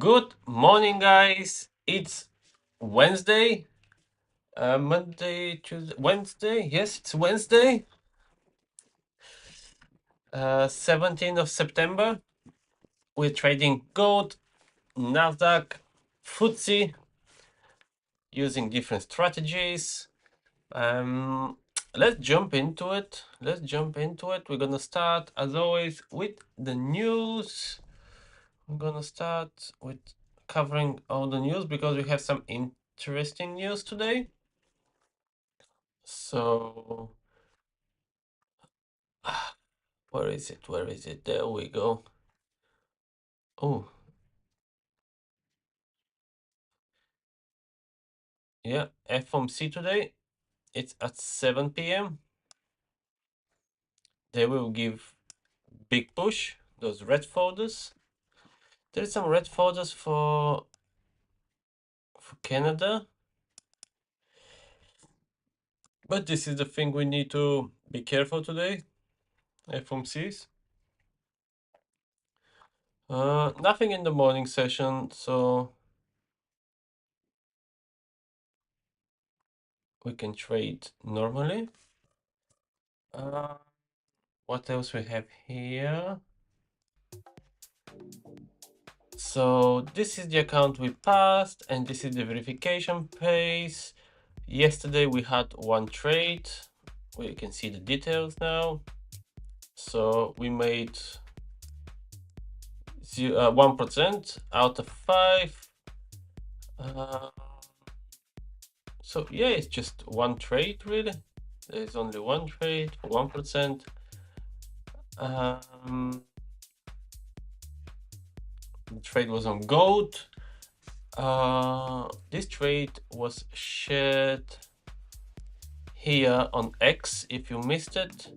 Good morning, guys. It's Wednesday, Monday, Tuesday, Wednesday. Yes, it's Wednesday, 17th of September. We're trading gold, Nasdaq, FTSE, using different strategies. Let's jump into it. We're gonna start, as always, with the news. I'm gonna start with covering all the news because we have some interesting news today. So, where is it? There we go. Oh, yeah, FOMC today. It's at 7 p.m. They will give big push, those red folders. There's some red folders for Canada. But this is the thing we need to be careful today. FOMCs. Nothing in the morning session, so we can trade normally. What else we have here? So this is the account we passed, and this is the verification page. Yesterday we had one trade. We can see the details now. So we made 1% out of 5. So yeah, it's just one trade really. There's only one trade for 1%. The trade was on gold. This trade was shared here on X if you missed it.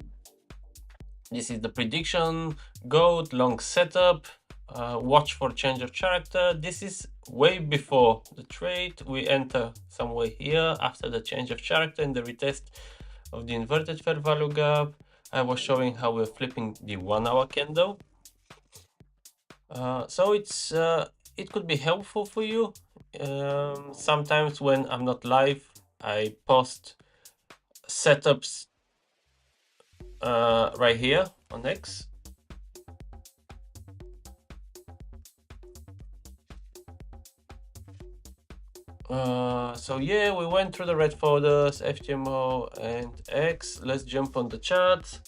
This is the prediction, gold, long setup, watch for change of character. This is way before the trade. We enter somewhere here after the change of character in the retest of the inverted fair value gap. I was showing how we're flipping the 1 hour candle. So it could be helpful for you. Sometimes when I'm not live, I post setups right here on X. So yeah, we went through the red folders, FTMO and X. Let's jump on the chart.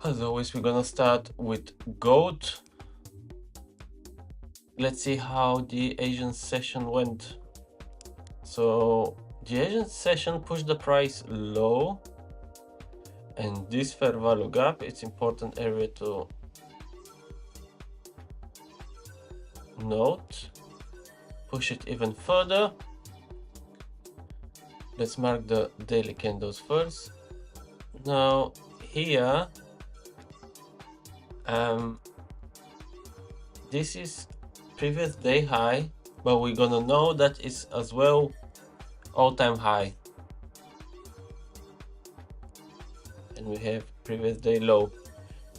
As always, we're gonna start with gold. Let's see how the Asian session went. So the Asian session pushed the price low, and this fair value gap, it's important area to note. Push it even further. Let's mark the daily candles first. Now here, this is previous day high, but we're gonna know that is as well all-time high, and we have previous day low.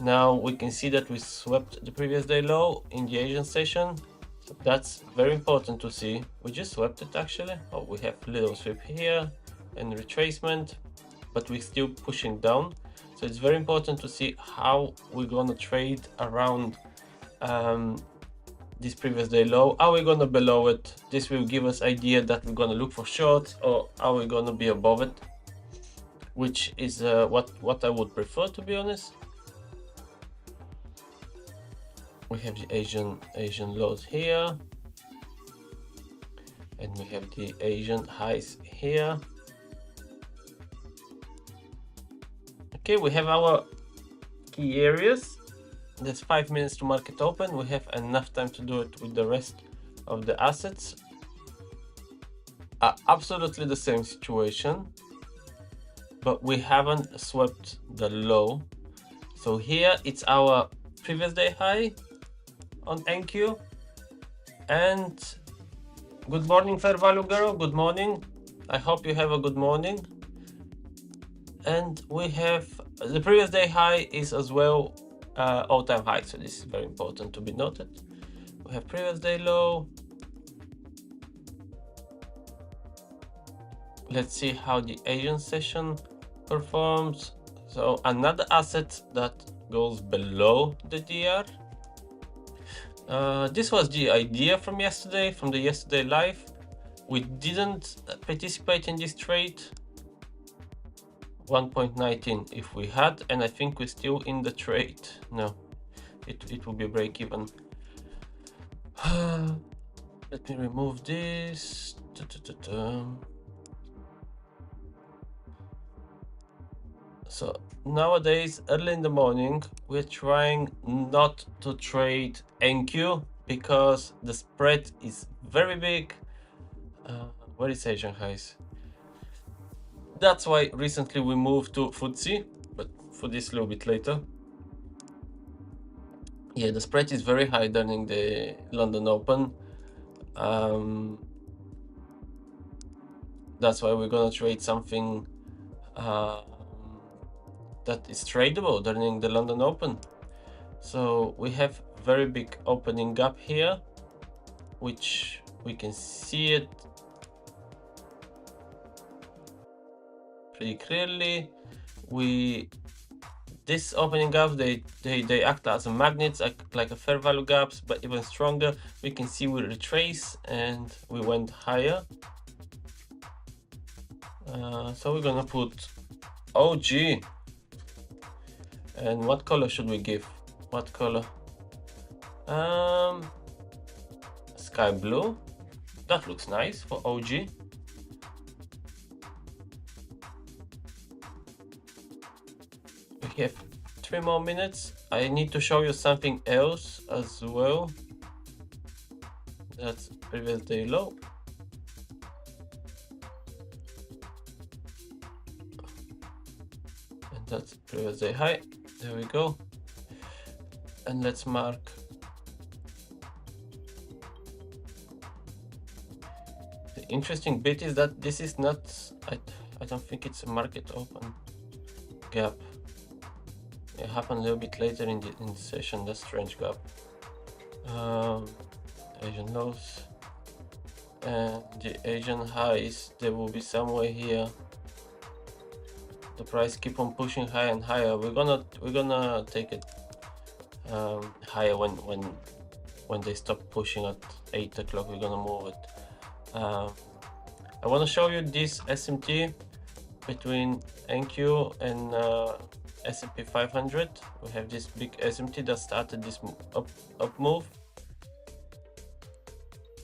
Now we can see that we swept the previous day low in the Asian session. So that's very important to see. We just swept it actually. Oh, we have little sweep here and retracement, but we're still pushing down. So it's very important to see how we're gonna trade around this previous day low. Are we gonna below it? This will give us idea that we're gonna look for shorts, or are we gonna be above it, which is what I would prefer, to be honest. We have the Asian lows here, and we have the Asian highs here. Okay, we have our key areas. There's 5 minutes to market open. We have enough time to do it with the rest of the assets. Absolutely the same situation, but we haven't swept the low. So here it's our previous day high on NQ. And good morning, fair value girl. Good morning. I hope you have a good morning. And we have the previous day high is as well all-time high, so this is very important to be noted. We have previous day low. Let's see how the Asian session performs. So another asset that goes below the DR. This was the idea from yesterday, from the yesterday live. We didn't participate in this trade. 1.19 if we had, and I think we're still in the trade. No, it will be break even. Let me remove this. So nowadays, early in the morning, we're trying not to trade NQ because the spread is very big. Where is Asian highs? That's why recently we moved to FTSE, but for this a little bit later. Yeah, the spread is very high during the London Open. That's why we're gonna trade something that is tradable during the London Open. So we have very big opening gap here, which we can see it pretty clearly. This opening gap, they act as a magnets, like a fair value gaps, but even stronger. We can see we retrace and we went higher. So we're gonna put OG. And what color should we give? What color? Sky blue. That looks nice for OG. We have 3 more minutes. I need to show you something else as well. That's previous day low. And that's previous day high. There we go. And let's mark. The interesting bit is that this is not, I don't think it's a market open gap. It happened a little bit later in the session, that strange gap. Asian lows and the Asian highs, they will be somewhere here. The price keep on pushing higher and higher. We're gonna take it higher when they stop pushing at 8 o'clock. We're gonna move it. I want to show you this SMT between NQ and S&P 500. We have this big SMT that started this up move,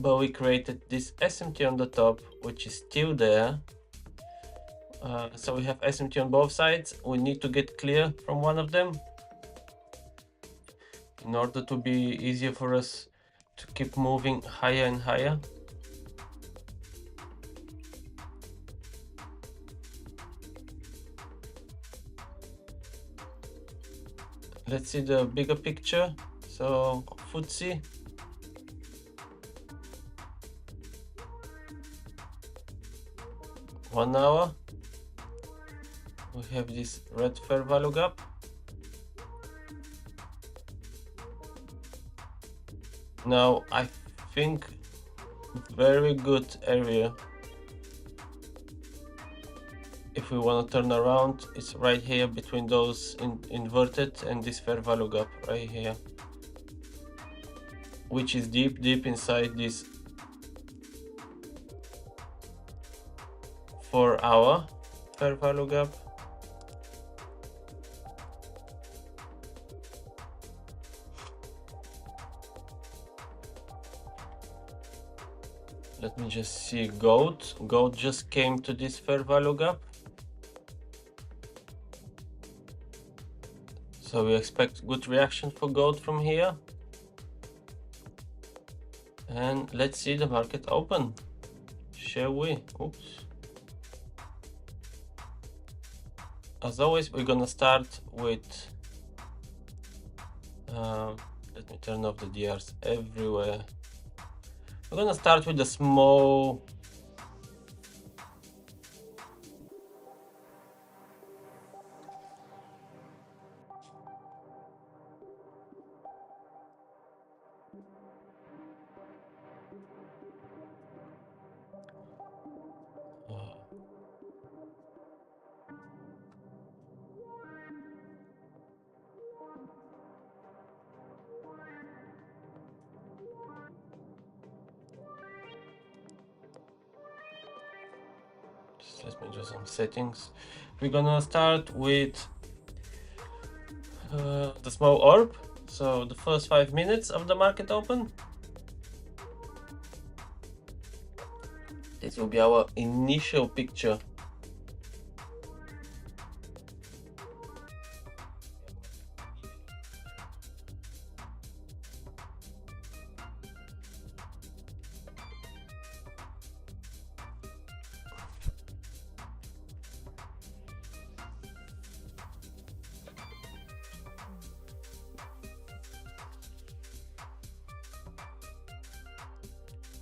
but we created this SMT on the top, which is still there. So we have SMT on both sides. We need to get clear from one of them in order to be easier for us to keep moving higher and higher. Let's see the bigger picture. So FTSE. One hour. We have this red fair value gap. Now I think very good area if we want to turn around. It's right here between those inverted and this fair value gap right here, which is deep inside this 4 hour fair value gap. Let me just see gold. Gold just came to this fair value gap. So we expect good reaction for gold from here. And let's see the market open, shall we? Oops. As always, we're gonna start with, let me turn off the DRs everywhere. We're gonna start with the small Let me do some settings. We're gonna start with the small orb. So the first 5 minutes of the market open. This will be our initial picture.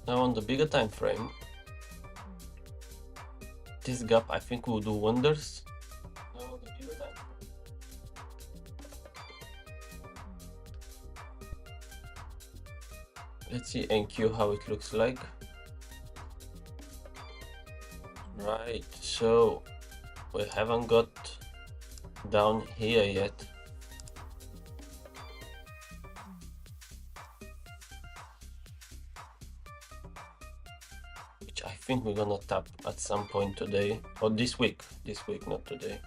Now on the bigger time frame, this gap I think will do wonders. Now on the bigger time frame. Let's see NQ how it looks like. Right, so we haven't got down here yet. Which I think we're gonna tap at some point today, or this week, not today.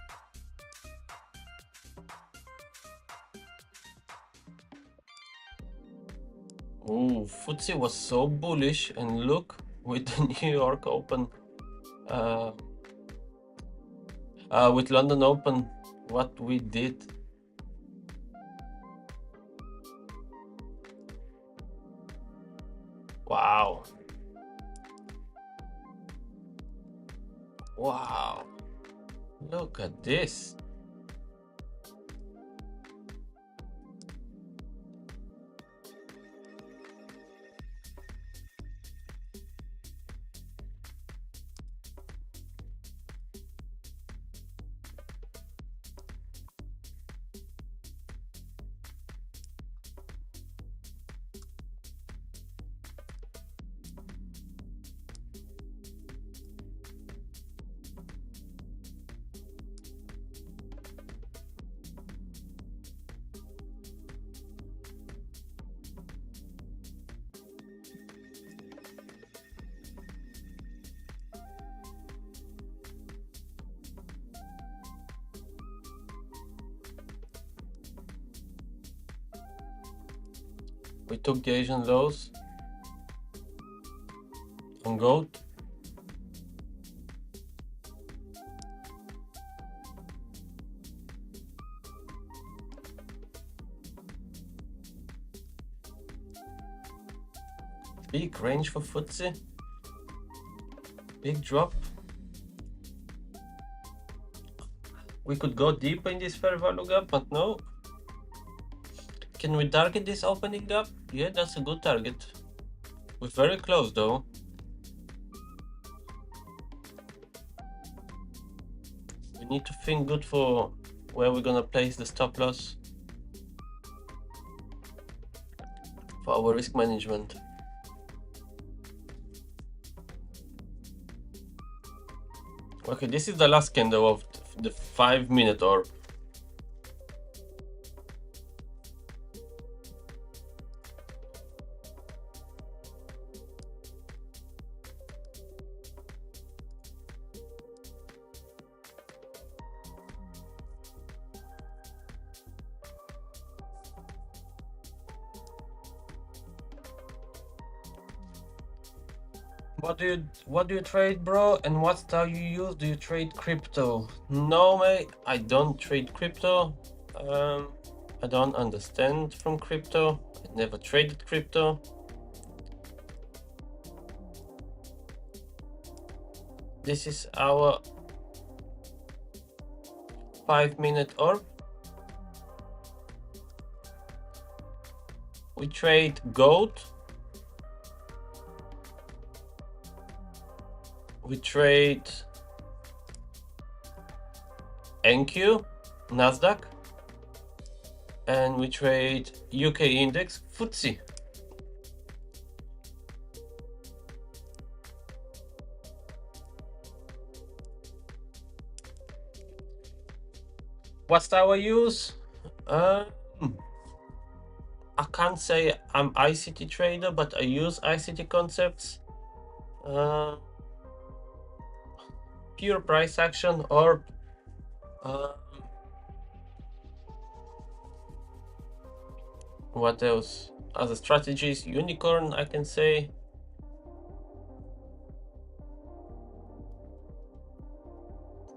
Ooh, FTSE was so bullish, and look with the New York Open, with London Open, what we did. Wow. Wow. Look at this. We took the Asian lows on gold. Big range for FTSE. Big drop. We could go deeper in this fair value gap, but no. Can we target this opening gap? Yeah, that's a good target. We're very close though. We need to think good for where we're gonna place the stop loss for our risk management. Okay, this is the last candle of the 5-minute orb. What do you trade, bro? And what style you use? Do you trade crypto? No, mate, I don't trade crypto. I don't understand from crypto. I never traded crypto. This is our 5-minute orb. We trade gold. We trade NQ, Nasdaq, and we trade UK index, FTSE. What style I use? I can't say I'm ICT trader, but I use ICT concepts. pure price action, or what else? Other strategies, unicorn, I can say.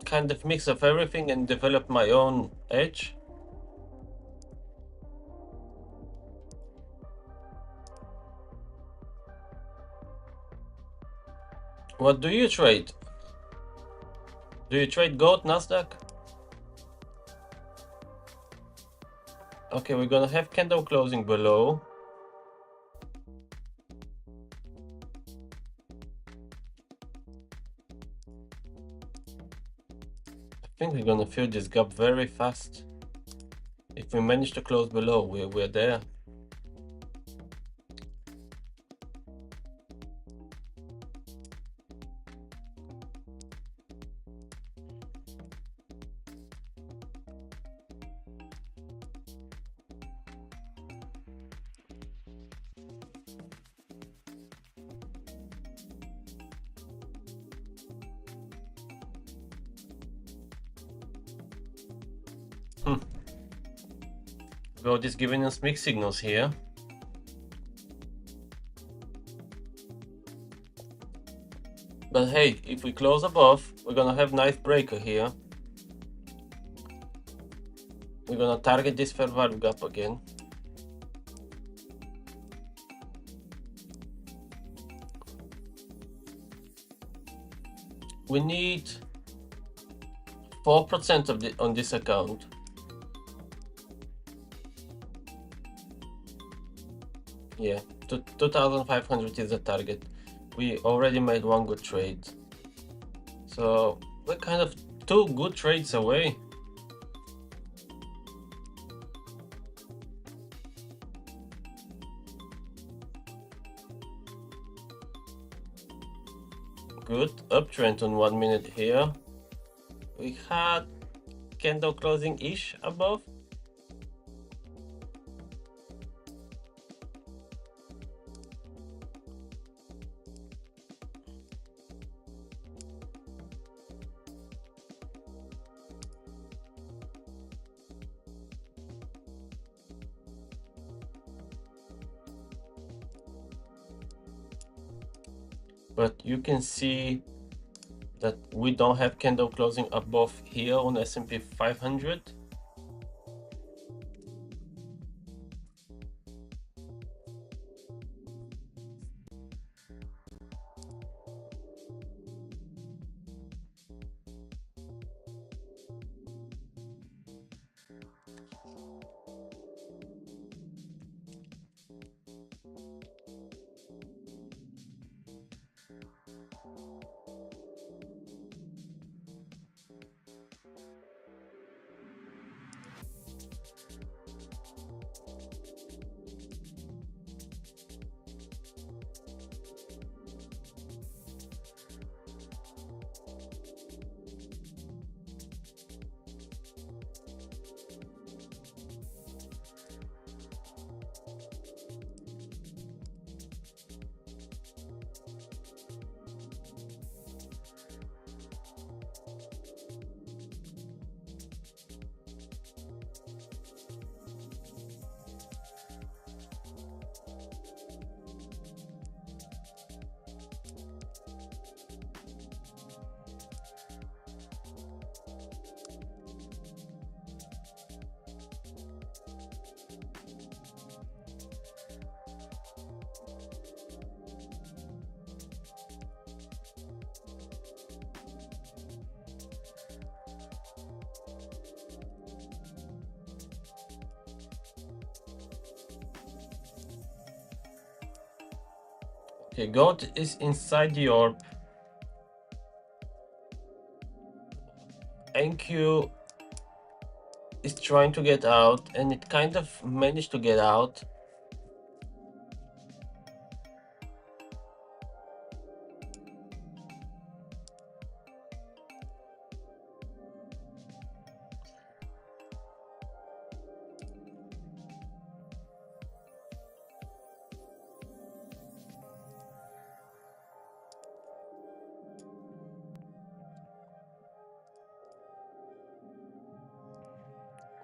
Kind of mix of everything and develop my own edge. What do you trade? Do you trade gold, Nasdaq? Okay, we're gonna have candle closing below. I think we're gonna fill this gap very fast. If we manage to close below, we're there. Gold is giving us mixed signals here. But hey, if we close above, we're gonna have nice breaker here. We're gonna target this fair value gap again. We need 4% of on this account. Yeah, 2,500 is the target. We already made one good trade. So we're kind of 2 good trades away. Good uptrend on 1 minute here. We had candle closing-ish above. But you can see that we don't have candle closing above here on S&P 500. Okay, gold is inside the orb. NQ is trying to get out, and it kind of managed to get out.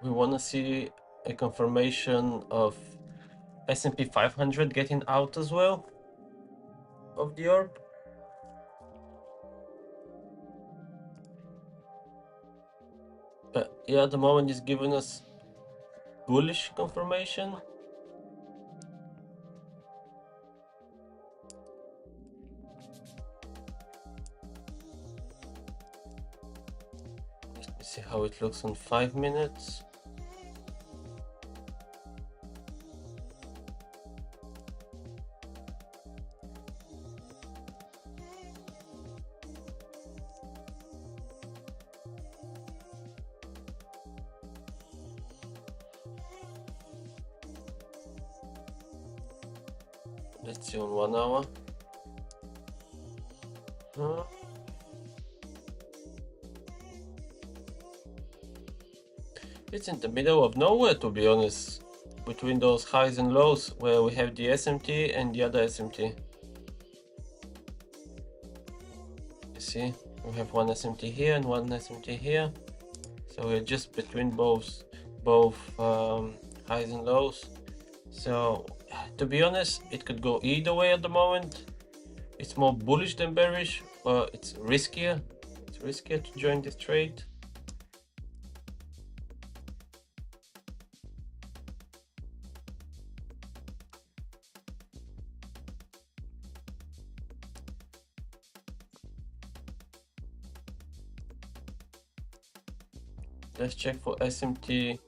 we want to see a confirmation of S&P 500 getting out as well of the orb. But yeah, at the moment it's giving us bullish confirmation. Let's see how it looks on 5 minutes. Let's see on 1 hour. It's in the middle of nowhere, to be honest, between those highs and lows where we have the SMT and the other SMT. You see, we have one SMT here and one SMT here, so we're just between both highs and lows. So to be honest, it could go either way at the moment. It's more bullish than bearish, but it's riskier. It's riskier to join this trade. Let's check for SMT.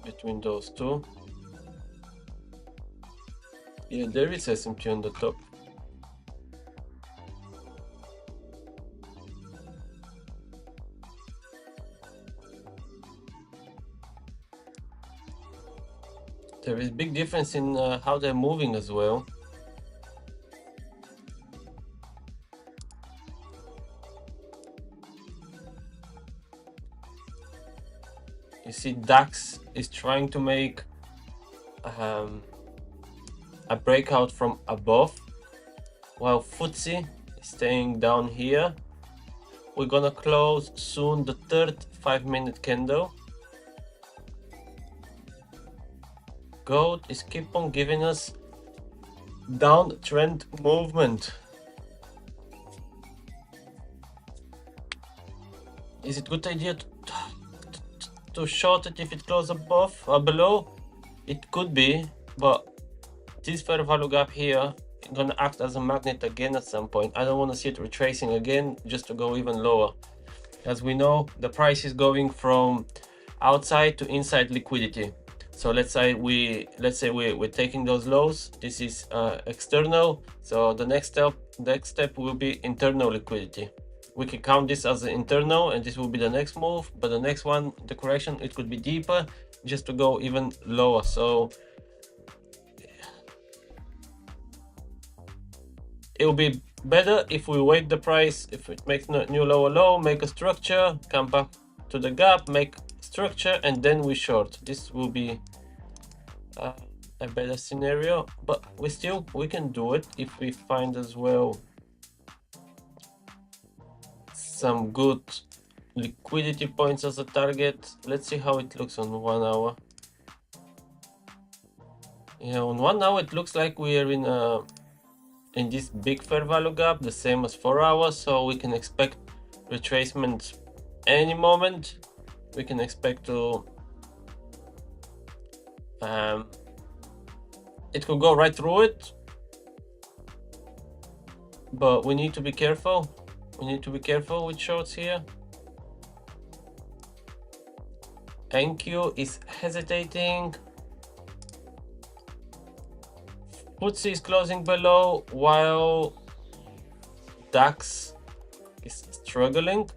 Between those two. Yeah, there is SMT on the top. There is big difference in how they're moving as well. You see, DAX is trying to make a breakout from above, while FTSE is staying down here. We're gonna close soon the third 5-minute candle. Gold is keep on giving us downtrend movement. Is it a good idea to short it if it closes above or below? It could be, but this fair value gap here is gonna act as a magnet again at some point. I don't want to see it retracing again just to go even lower. As we know, the price is going from outside to inside liquidity. So let's say we're taking those lows. This is external. So the next step will be internal liquidity. We can count this as an internal, and this will be the next move. But the next one, the correction, it could be deeper, just to go even lower. So it will be better if we wait the price. If it makes new lower low, make a structure, come back to the gap, make structure, and then we short. This will be a better scenario, but we can do it if we find as well some good liquidity points as a target. Let's see how it looks on 1 hour. Yeah, on 1 hour it looks like we are in this big fair value gap, the same as 4 hours, so we can expect retracement any moment. We can expect to it could go right through it, but we need to be careful. We need to be careful with shorts here. NQ is hesitating. FTSE is closing below while DAX is struggling.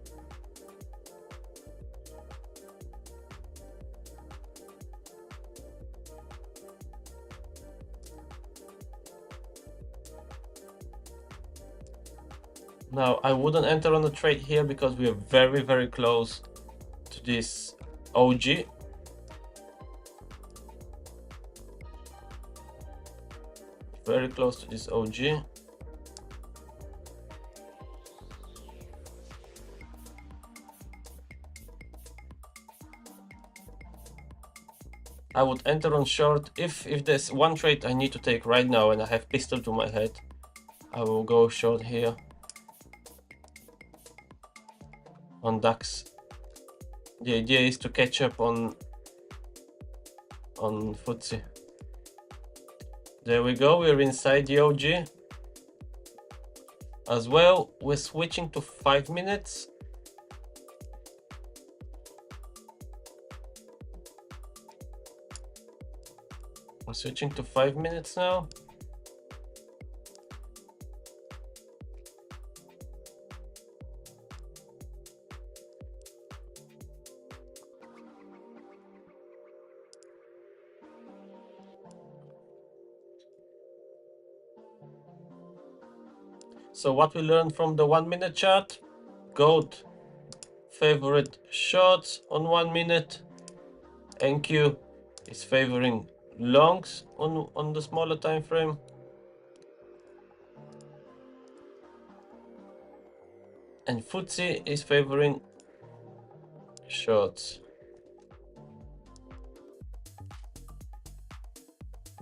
Now, I wouldn't enter on the trade here because we are very, very close to this OG. Very close to this OG. I would enter on short. If there's one trade I need to take right now and I have pistol to my head, I will go short here on DAX. The idea is to catch up on FTSE. There we go, we're inside the OG. As well, we're switching to 5 minutes. We're switching to 5 minutes now. So what we learned from the 1 minute chart: gold favorite shorts on 1 minute. NQ is favoring longs on the smaller time frame. And FTSE is favoring shorts.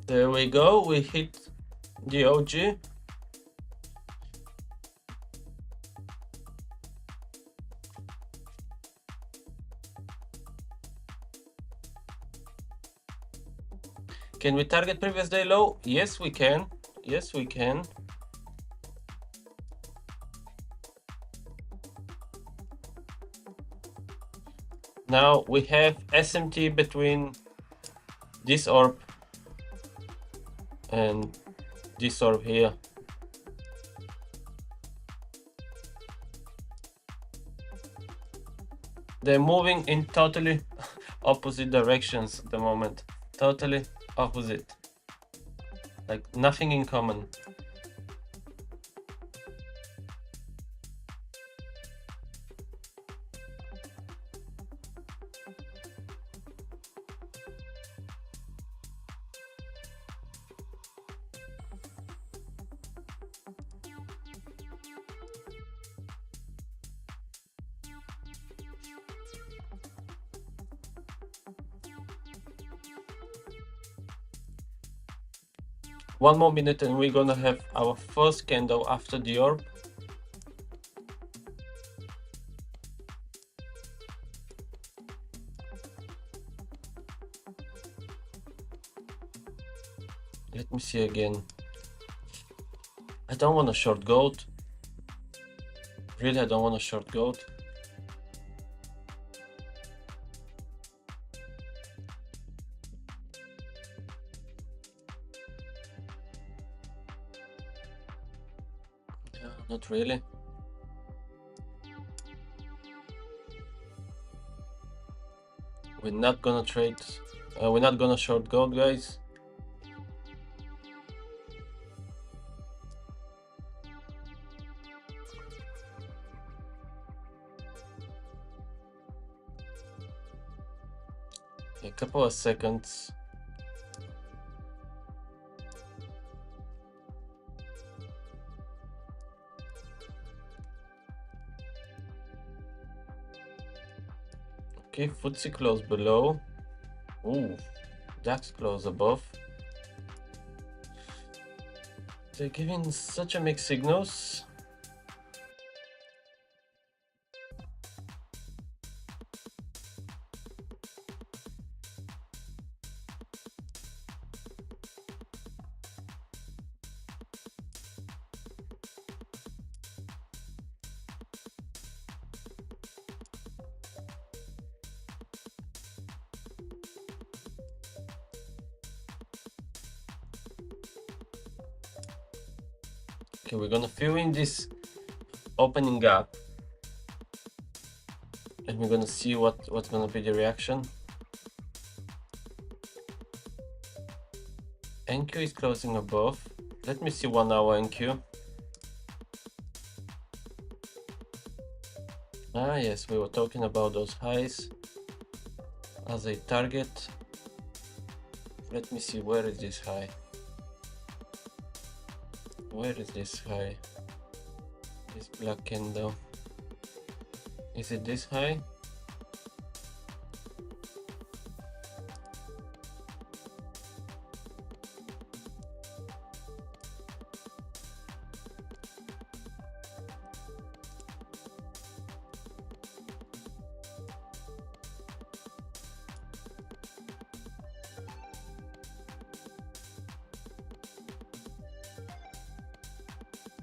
There we go, we hit the OG. Can we target previous day low? Yes, we can. Yes, we can. Now we have SMT between this orb and this orb here. They're moving in totally opposite directions at the moment. Totally opposite. Like nothing in common. One more minute and we're gonna have our first candle after the orb. Let me see again. I don't want to short gold. Really, I don't want to short gold. Not really. We're not gonna trade. We're not gonna short gold, guys. A couple of seconds. Okay, FTSE close below. Ooh, DAX close above. They're giving such a mixed signals. Okay, we're gonna fill in this opening gap and we're gonna see what's gonna be the reaction. NQ is closing above. Let me see 1 hour NQ. Ah yes, we were talking about those highs. as a target. Let me see, where is this high? Where is this high? This black candle. Is it this high?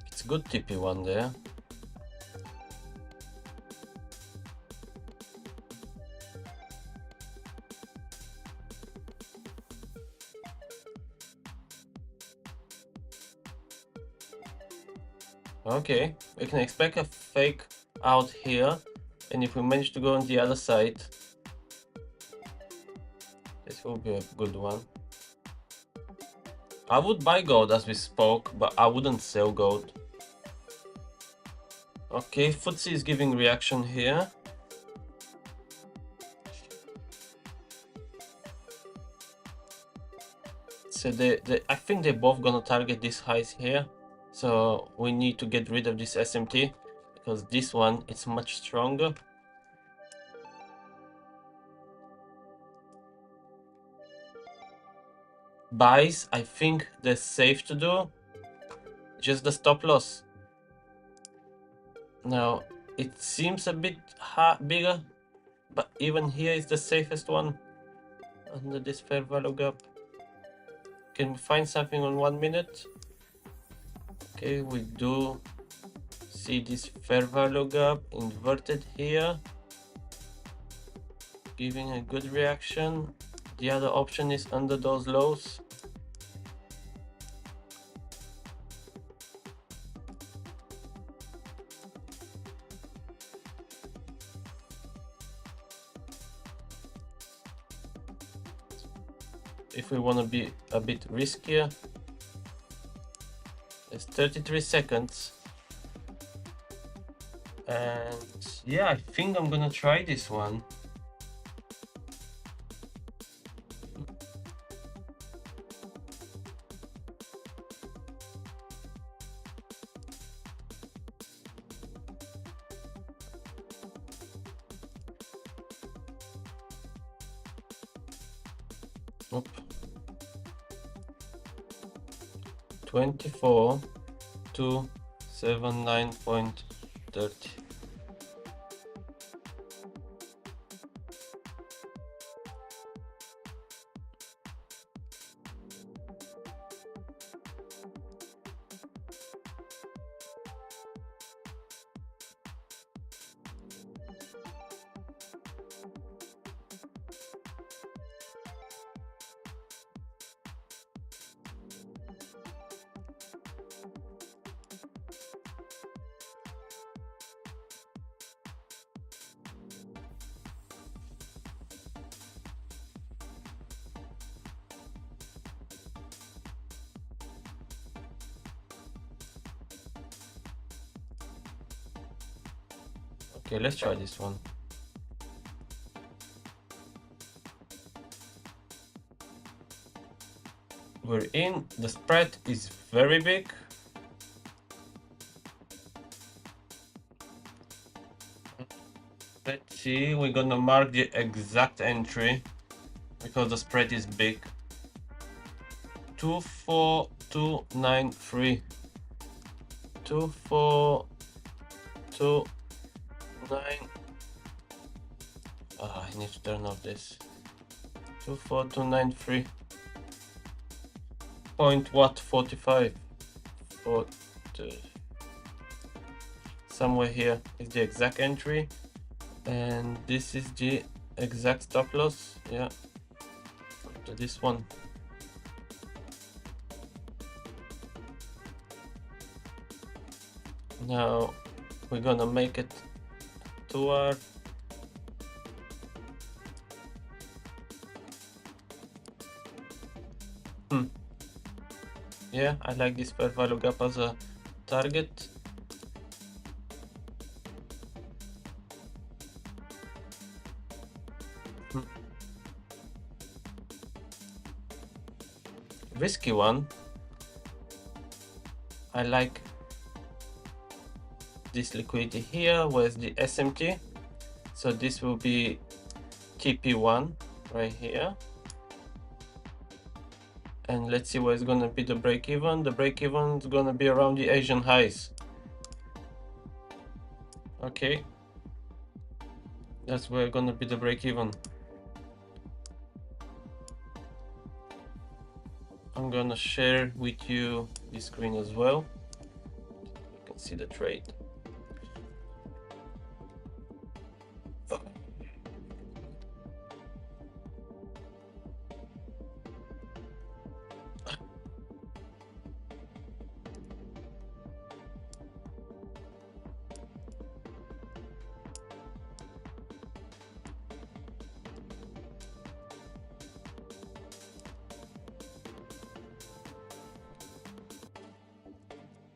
It's a good TP one there. Okay, we can expect a fake out here, and if we manage to go on the other side, this will be a good one. I would buy gold as we spoke, but I wouldn't sell gold. Okay, FTSE is giving reaction here. So I think they're both gonna target these highs here. So we need to get rid of this SMT because this one is much stronger. Buys, I think they're safe to do. Just the stop loss. Now it seems a bit bigger, but even here is the safest one under this fair value gap. Can we find something on 1 minute? Okay, we do see this fair value gap inverted here, giving a good reaction. The other option is under those lows. If we want to be a bit riskier, it's 33 seconds. And yeah, I think I'm gonna try this one. Oop. 24 to 79.30. Okay, let's try this one. We're in. The spread is very big. Let's see, we're gonna mark the exact entry because the spread is big. 24293. 242. I need to turn off this. 24293. Point what? 45. 40. Somewhere here is the exact entry, and this is the exact stop loss. Yeah, to this one. Now we're gonna make it 2 hour. Yeah, I like this fair value gap as a target. risky one. I like this liquidity here. Where's the SMT? So this will be TP1 right here. And let's see where it's gonna be the break even. The break even is gonna be around the Asian highs. Okay, that's where gonna be the break even. I'm gonna share with you this screen as well. You can see the trade.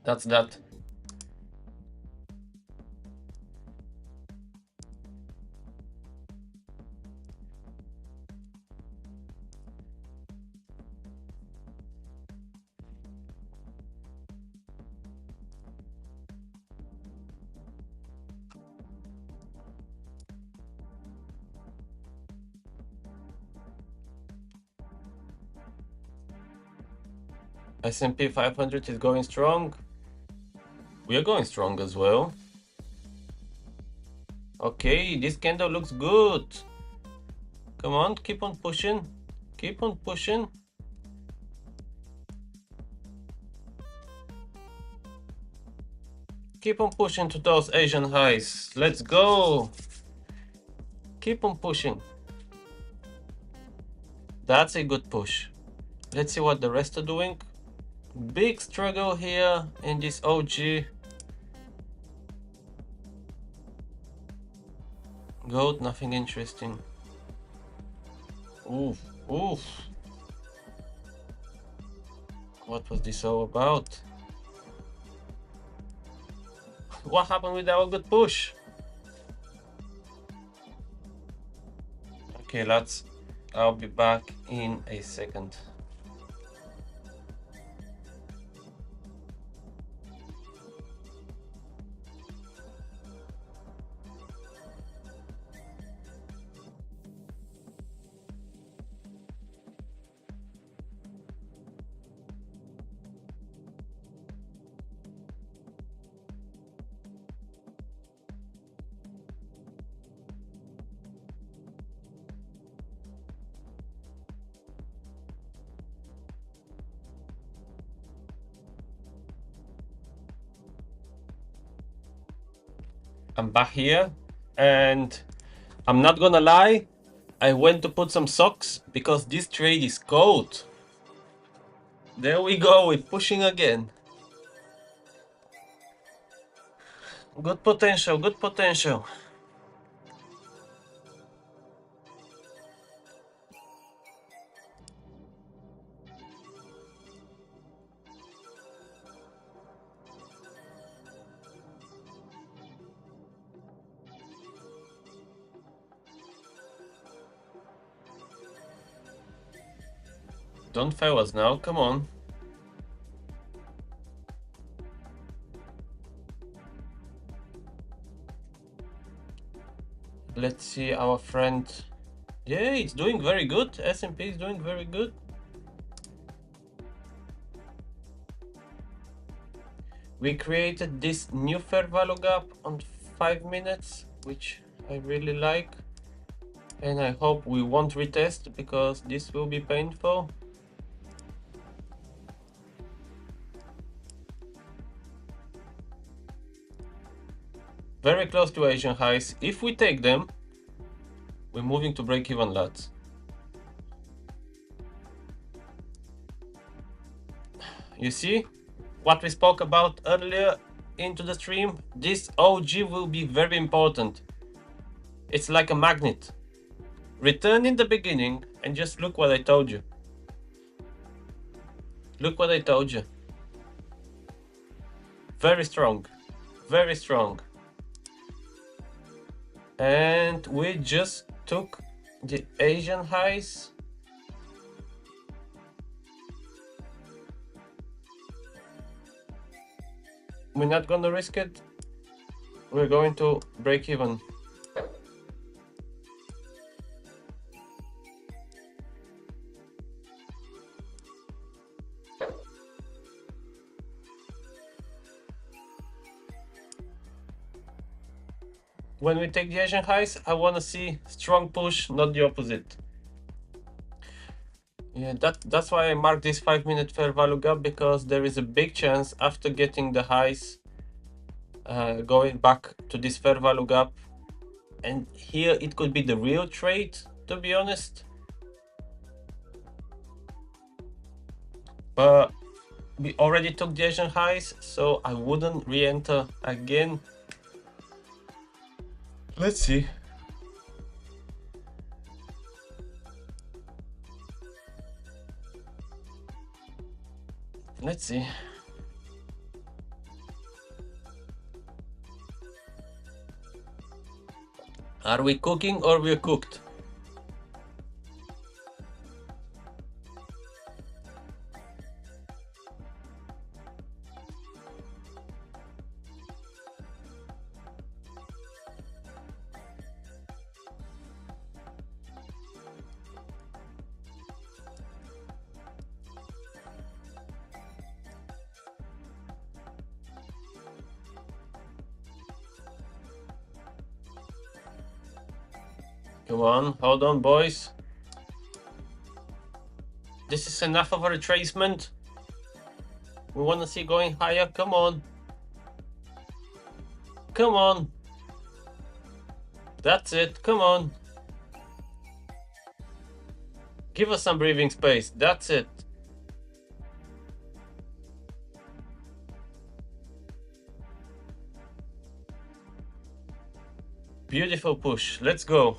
That's that. S&P 500 is going strong. We are going strong as well. Okay, this candle looks good. Come on, keep on pushing. Keep on pushing. Keep on pushing to those Asian highs. Let's go. Keep on pushing. That's a good push. Let's see what the rest are doing. Big struggle here in this OG. Gold, nothing interesting. Oof, oof. What was this all about? What happened with our good push? Okay, lads, I'll be back in a second. I'm back here, and I'm not gonna lie, I went to put some socks because this trade is cold. There we go, we're pushing again. Good potential, good potential. Don't fail us now, come on. Let's see our friend. Yeah, it's doing very good. S&P is doing very good. We created this new fair value gap on 5 minutes, which I really like. And I hope we won't retest because this will be painful. Very close to Asian highs. If we take them, we're moving to break even, lads. You see what we spoke about earlier into the stream? This OG will be very important. It's like a magnet. Return in the beginning and just look what I told you. Look what I told you. Very strong. Very strong. And we just took the Asian highs. We're not gonna risk it. We're going to break even. When we take the Asian highs, I want to see strong push, not the opposite. Yeah, that's why I marked this 5-minute fair value gap, because there is a big chance after getting the highs, going back to this fair value gap. And here it could be the real trade, to be honest. But we already took the Asian highs, so I wouldn't re-enter again. Let's see. Let's see. Are we cooking or we're cooked? Come on, hold on, boys. This is enough of a retracement. We want to see going higher. Come on. Come on. That's it. Come on. Give us some breathing space. That's it. Beautiful push. Let's go.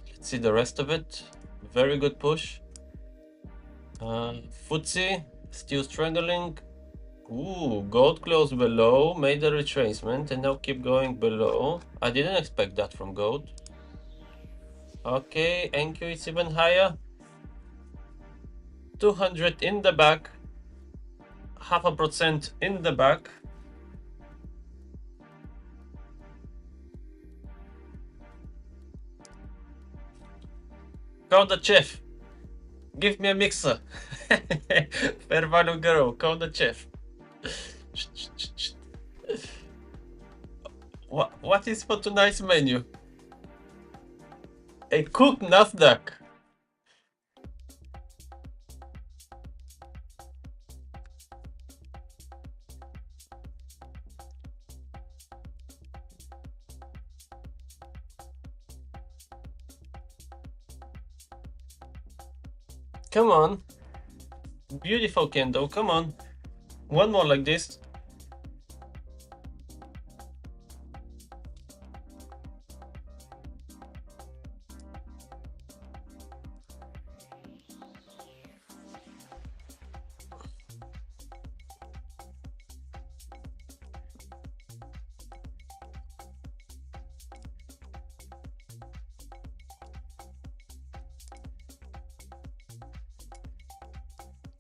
Let's see the rest of it. Very good push. FTSE still struggling. Ooh, gold closed below, made a retracement, and now keep going below. I didn't expect that from gold. Okay, NQ is even higher. 200 in the back. 0.5% in the back. Call the chef. Give me a mixer. Fair value girl, call the chef. What is for tonight's menu? A cooked Nasdaq. Come on. Beautiful candle, come on. One more like this.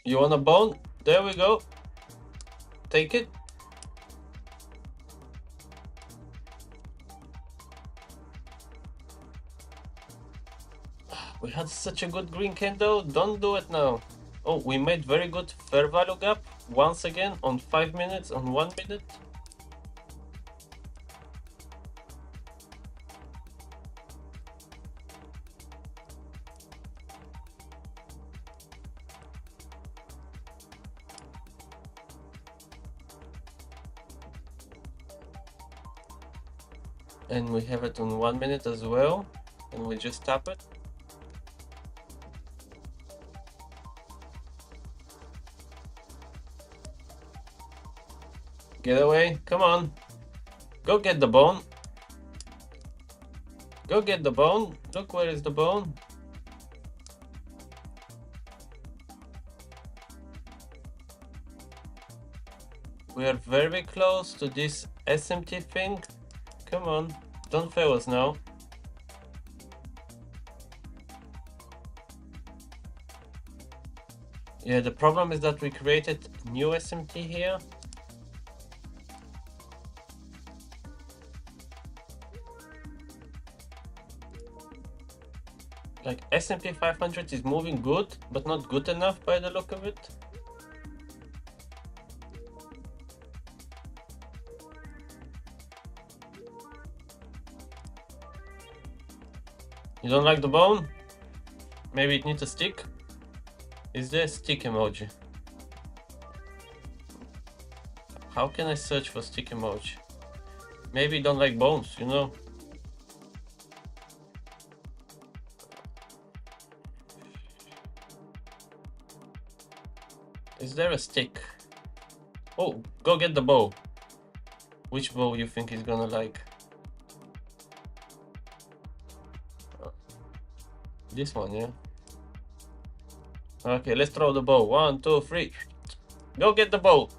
You want a bone? There we go. Take it. We had such a good green candle. Don't do it now. Oh, we made very good fair value gap once again on 5 minutes, on 1 minute. And we have it on 1 minute as well, and we just tap it. Get away, come on. Go get the bone. Go get the bone. Look, where is the bone? We are very close to this SMT thing. Come on, don't fail us now. Yeah, the problem is that we created new SMT here. Like S&P 500 is moving good, but not good enough by the look of it. You don't like the bone? Maybe it needs a stick? Is there a stick emoji? How can I search for stick emoji? Maybe you don't like bones, you know? Is there a stick? Oh, go get the bow. Which bow you think he's gonna like? This one, yeah? Okay, let's throw the bow. 1, 2, 3. Go get the bow.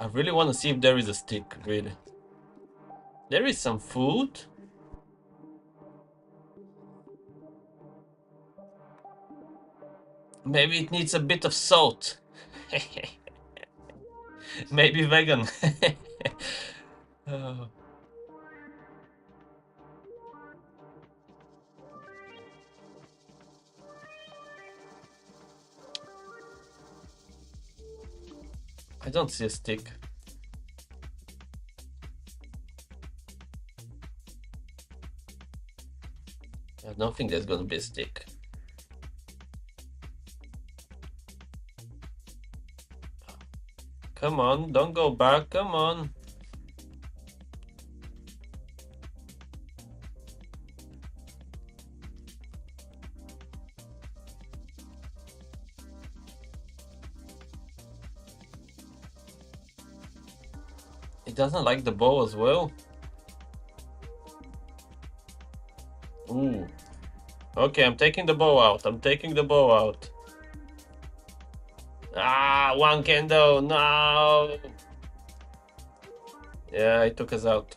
I really want to see if there is a stick, really. There is some food. Maybe it needs a bit of salt. Maybe vegan. Oh. I don't see a stick. I don't think there's gonna be a stick. Come on, don't go back, come on. It doesn't like the bow as well. Ooh. Okay, I'm taking the bow out. I'm taking the bow out. Ah, one candle, no. Yeah, it took us out.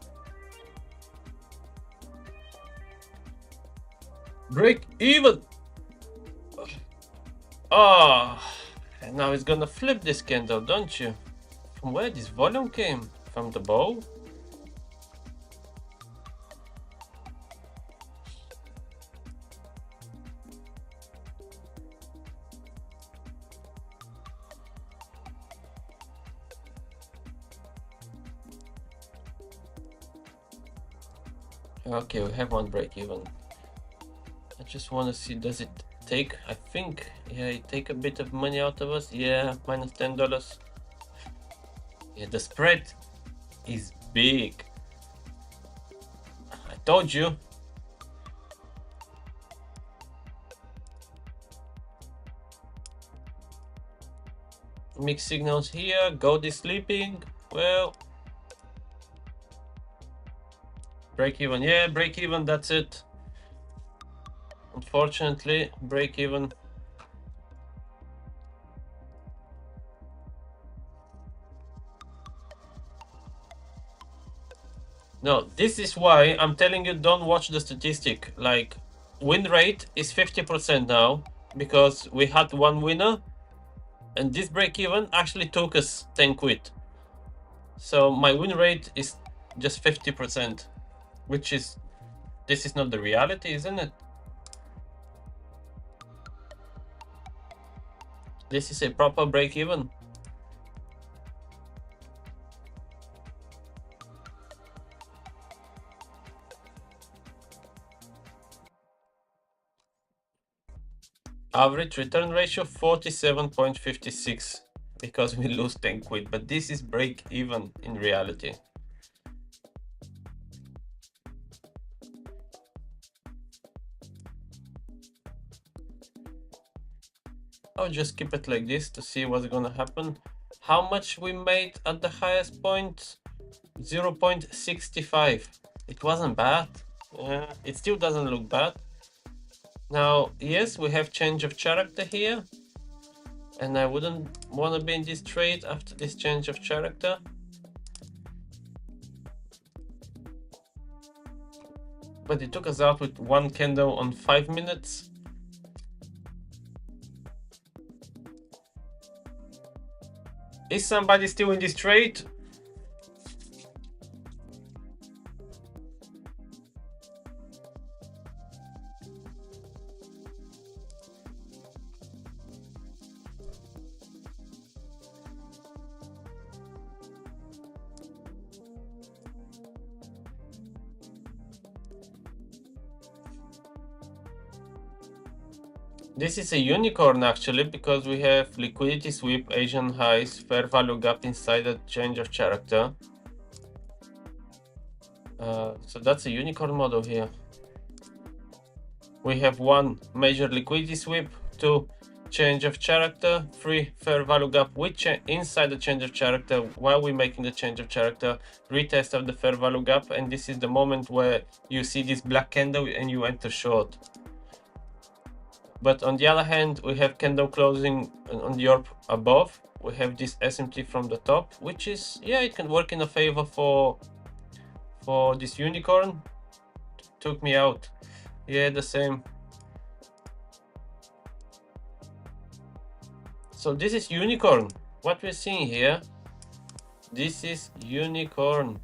Break even. Oh, and now it's gonna flip this candle, don't you? From where this volume came? From the bow? Okay, we have one break even. I just want to see, does it take? I think, yeah, it take a bit of money out of us. Yeah, minus $10. Yeah, the spread is big. I told you. Mixed signals here. Gold is sleeping. Well, break even. Yeah, break even. That's it. Unfortunately, break even. No, this is why I'm telling you, don't watch the statistic. Like, win rate is 50% now because we had one winner, and this break even actually took us 10 quid. So my win rate is just 50%, which is, this is not the reality, isn't it? This is a proper break even. Average return ratio 47.56 because we lose 10 quid, but this is break even in reality. I'll just keep it like this to see what's gonna happen. How much we made at the highest point? 0.65. It wasn't bad. It still doesn't look bad. Now, yes, we have change of character here, and I wouldn't want to be in this trade after this change of character. but it took us out with one candle on 5 minutes. Is somebody still in this trade? This is a unicorn actually, because we have liquidity sweep, Asian highs, fair value gap inside a change of character. So that's a unicorn model here. We have 1 major liquidity sweep, 2 change of character, 3 fair value gap with inside the change of character while we're making the change of character, retest of the fair value gap, and this is the moment where you see this black candle and you enter short. But on the other hand, we have candle closing on the orb above. We have this SMT from the top, which is, yeah, it can work in a favor for this unicorn. Took me out. Yeah, the same. So this is unicorn. What we're seeing here, this is unicorn.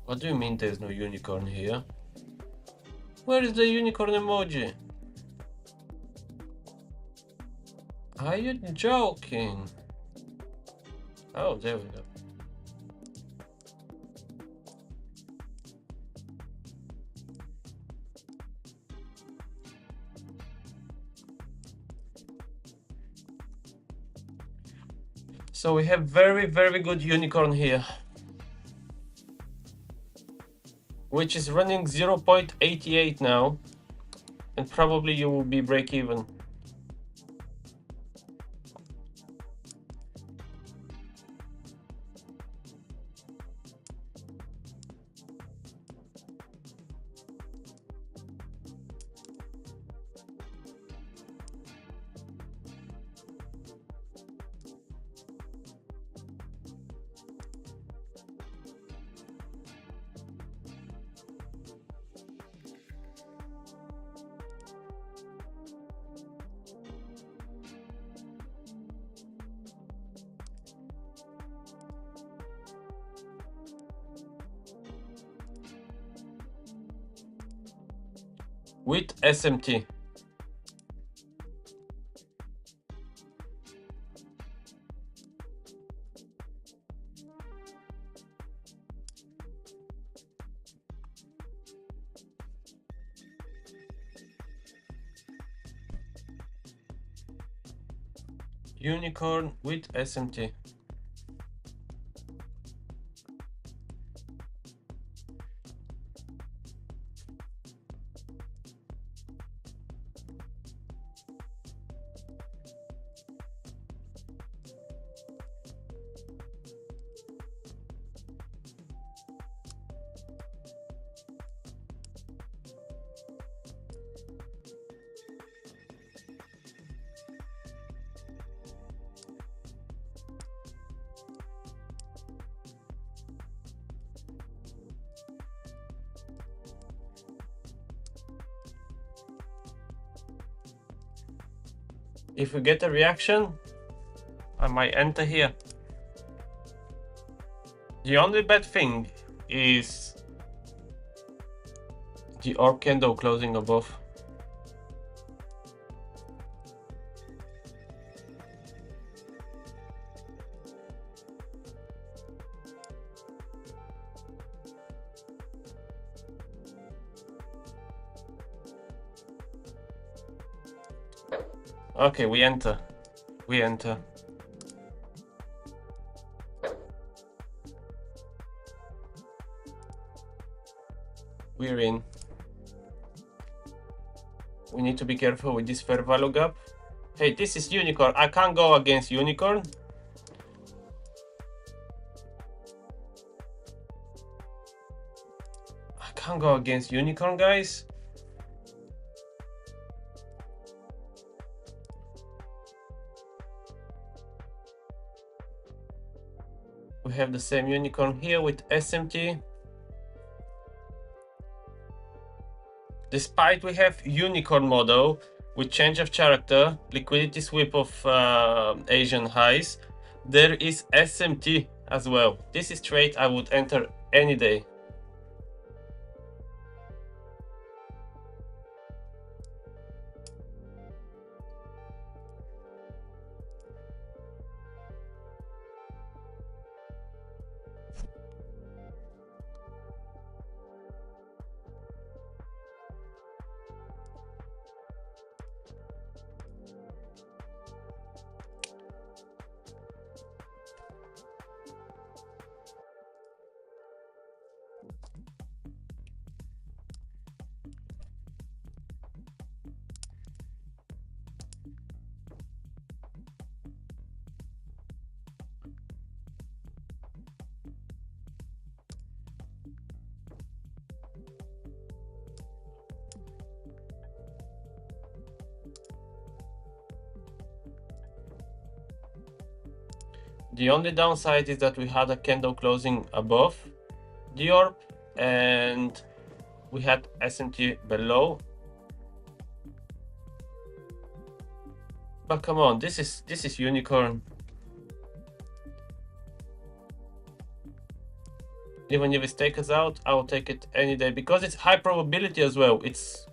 What do you mean there's no unicorn here? Where is the unicorn emoji? Are you joking? Oh, there we go. So we have very, very good unicorn here, which is running 0.88 now, and probably you will be break even. With SMT. Unicorn with SMT. If we get a reaction, I might enter here. The only bad thing is the orb candle closing above. Okay, we enter. We enter. we're in. We need to be careful with this fair value gap. Hey, this is unicorn. I can't go against unicorn. I can't go against unicorn, guys. We have the same unicorn here with SMT. Despite we have unicorn model with change of character, liquidity sweep of Asian highs, there is SMT as well. This is trade I would enter any day. The only downside is that we had a candle closing above the orb and we had SMT below. But come on, this is unicorn. Even if it takes us out, I will take it any day because it's high probability as well. It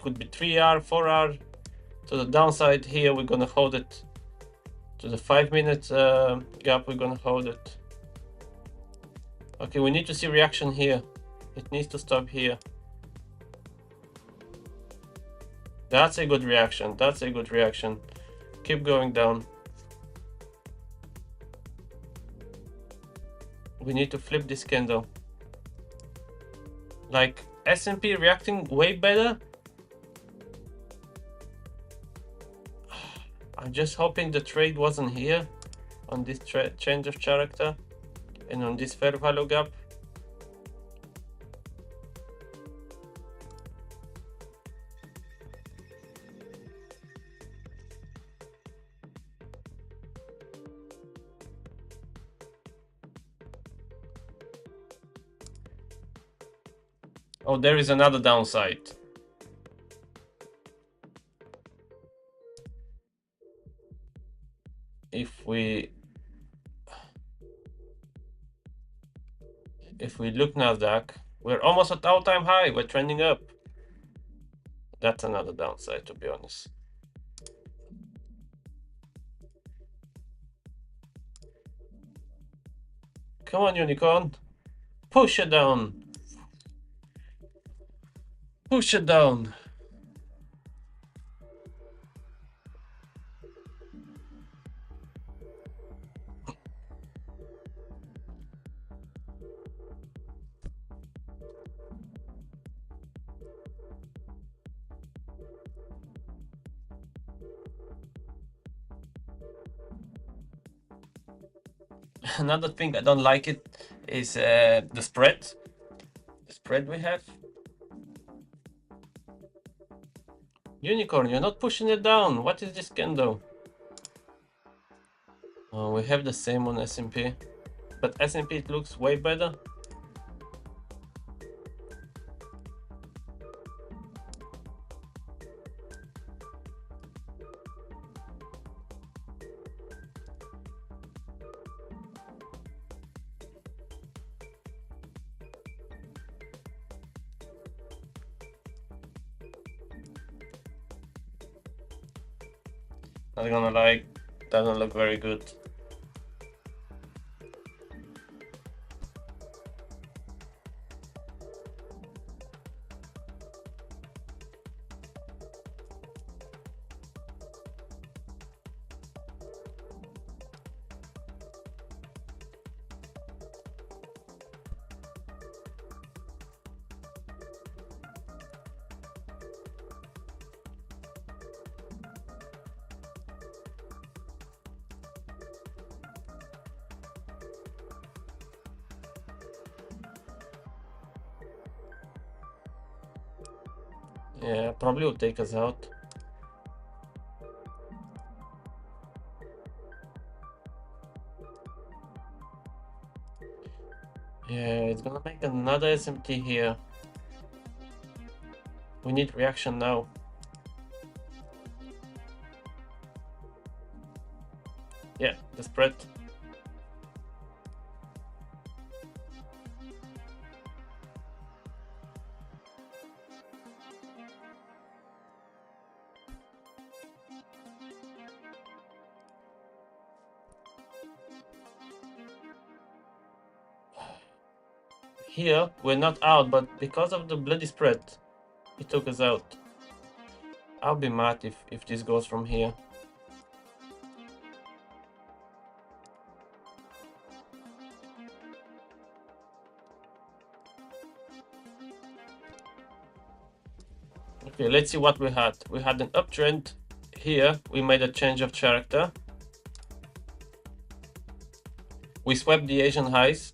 could be 3R, 4R. To the downside here, we're gonna hold it. To the 5-minute gap, we're gonna hold it. Okay, we need to see reaction here. It needs to stop here. That's a good reaction. That's a good reaction. Keep going down. We need to flip this candle. Like S&P reacting way better. I'm just hoping the trade wasn't here on this change of character and on this fair value gap. Oh, there is another downside. If we look NASDAQ, we're almost at all-time high. We're trending up. That's another downside, to be honest. Come on, unicorn. Push it down. Push it down. Another thing I don't like it is the spread. The spread we have. Unicorn, you're not pushing it down. What is this candle? Oh, we have the same on S&P, but S&P it looks way better. Not gonna lie, doesn't look very good. Yeah, probably will take us out. Yeah, it's gonna make another SMT here. We need reaction now. Yeah, the spread. Here, we're not out, but because of the bloody spread, it took us out. I'll be mad if this goes from here. Okay, let's see what we had. We had an uptrend here. We made a change of character. We swept the Asian highs.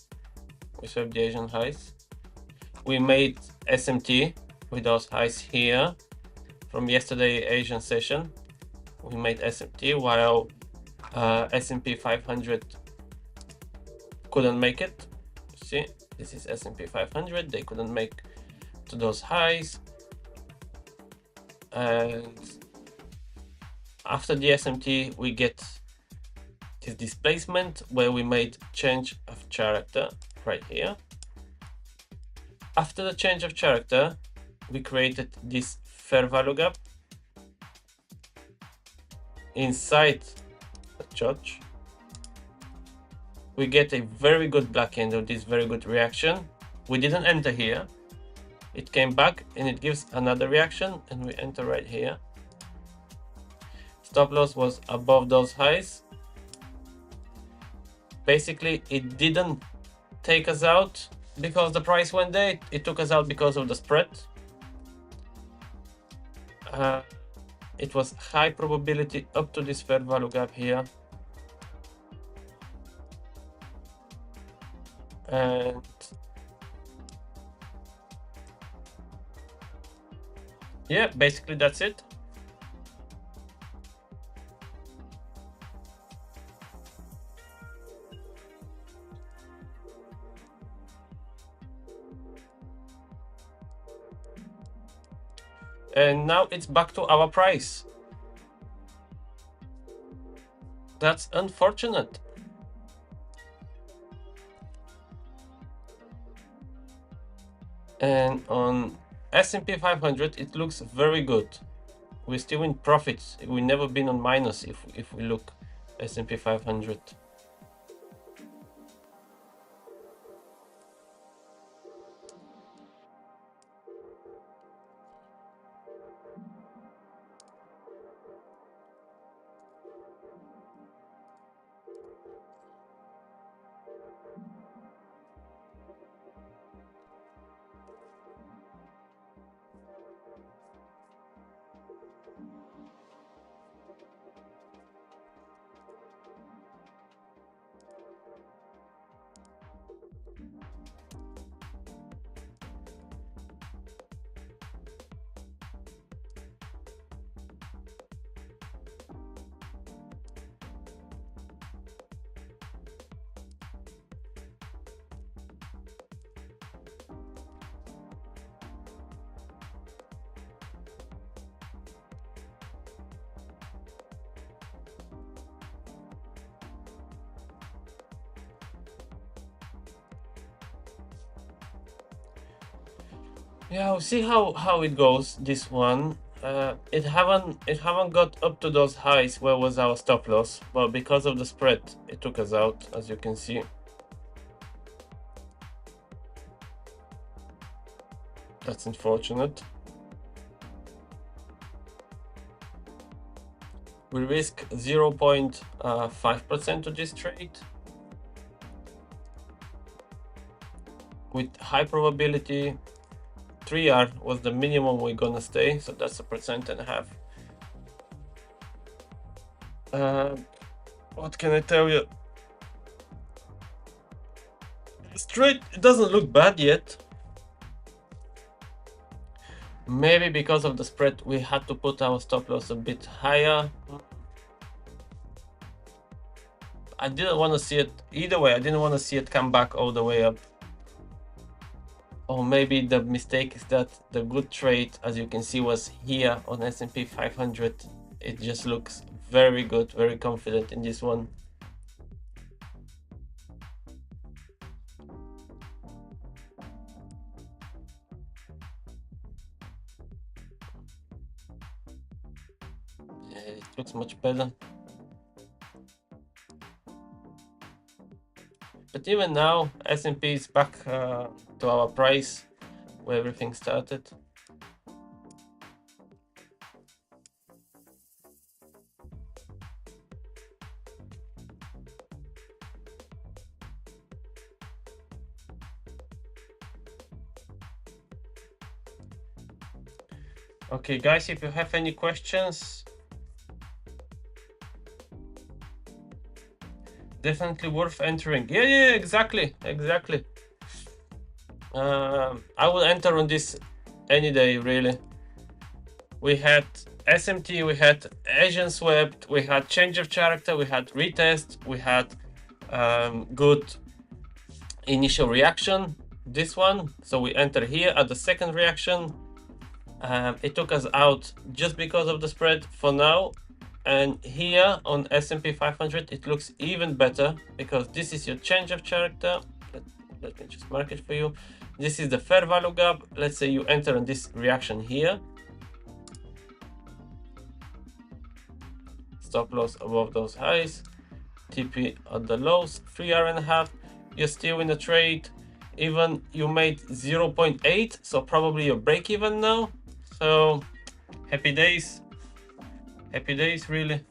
We made SMT with those highs here from yesterday Asian session. We made SMT while S&P 500 couldn't make it. See, this is S&P 500. They couldn't make to those highs. And after the SMT, we get this displacement where we made change of character right here. After the change of character, we created this fair value gap inside the church. We get a very good black candle, this very good reaction. We didn't enter here. It came back and it gives another reaction and we enter right here. Stop loss was above those highs. Basically, it didn't take us out because the price went there. It took us out because of the spread. It was high probability up to this fair value gap here. And yeah, basically that's it. And now it's back to our price. That's unfortunate. And on S&P 500, it looks very good. We're still in profits. We've never been on minus if we look S&P 500. Yeah, we'll see how it goes. This one, it haven't got up to those highs where was our stop loss, but because of the spread, it took us out, as you can see. That's unfortunate. We risk 0.5% to this trade with high probability. 3R was the minimum we're gonna stay, so that's 1.5%. What can I tell you? Straight, it doesn't look bad yet. Maybe because of the spread, we had to put our stop loss a bit higher. I didn't want to see it either way. I didn't want to see it come back all the way up. Or maybe the mistake is that the good trade, as you can see, was here on S&P 500. It just looks very good, very confident in this one. Yeah, it looks much better. But even now, S&P is back to our price where everything started. Okay, guys, if you have any questions, definitely worth entering. Yeah, exactly. I will enter on this any day, really. We had SMT, we had Asian swept, we had change of character, we had retest, we had good initial reaction, this one. So we enter here at the second reaction. It took us out just because of the spread for now. And here on S&P 500, it looks even better because this is your change of character. Let me just mark it for you. This is the fair value gap. Let's say you enter on this reaction here. Stop loss above those highs. TP at the lows, 3.5. You're still in the trade. Even you made 0.8, so probably your break even now. So happy days. Happy days, really.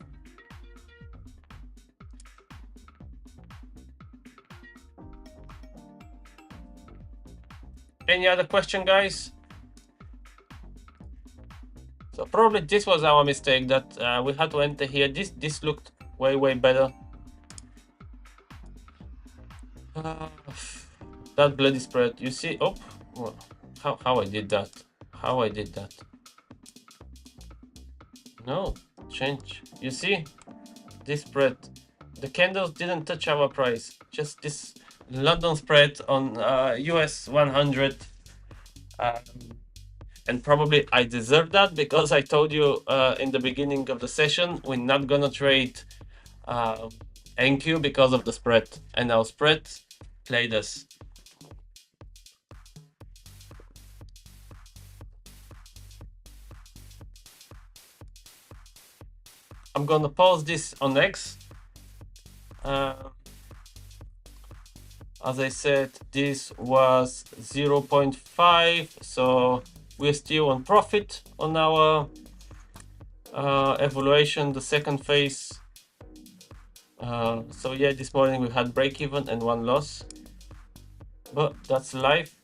Any other question, guys? So probably this was our mistake that we had to enter here. This looked way better. That bloody spread, you see? Oh, how I did that? How I did that? No, change. You see? This spread, the candles didn't touch our price. Just this London spread on US 100. And probably I deserve that because I told you in the beginning of the session, we're not gonna trade NQ because of the spread. And our spread played us. I'm gonna pause this on X. As I said, this was 0.5, so we're still on profit on our evaluation, the second phase. So yeah, this morning we had break even and one loss, but that's life.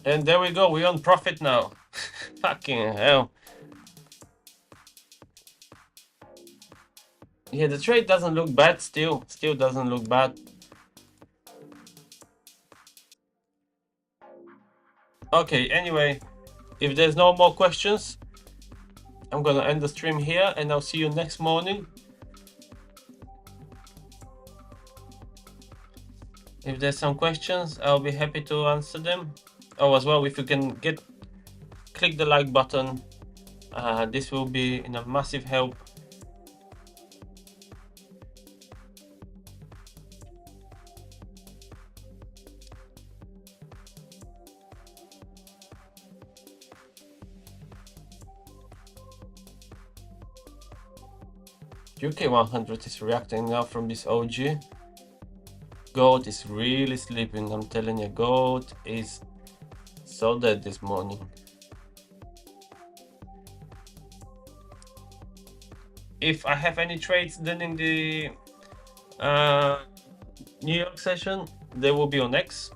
And there we go, we're on profit now. Fucking hell. Yeah, the trade doesn't look bad still doesn't look bad. Okay, anyway, if there's no more questions, I'm gonna end the stream here and I'll see you next morning. If there's some questions, I'll be happy to answer them. Oh, as well, if you can click the like button, this will be in a massive help. UK 100 is reacting now from this OG. Gold is really sleeping, I'm telling you, gold is so dead this morning. If I have any trades then in the New York session, they will be on X.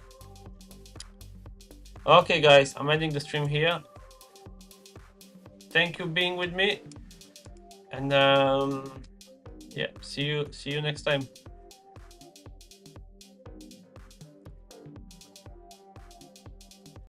Okay guys, I'm ending the stream here. Thank you being with me, and yeah, see you next time.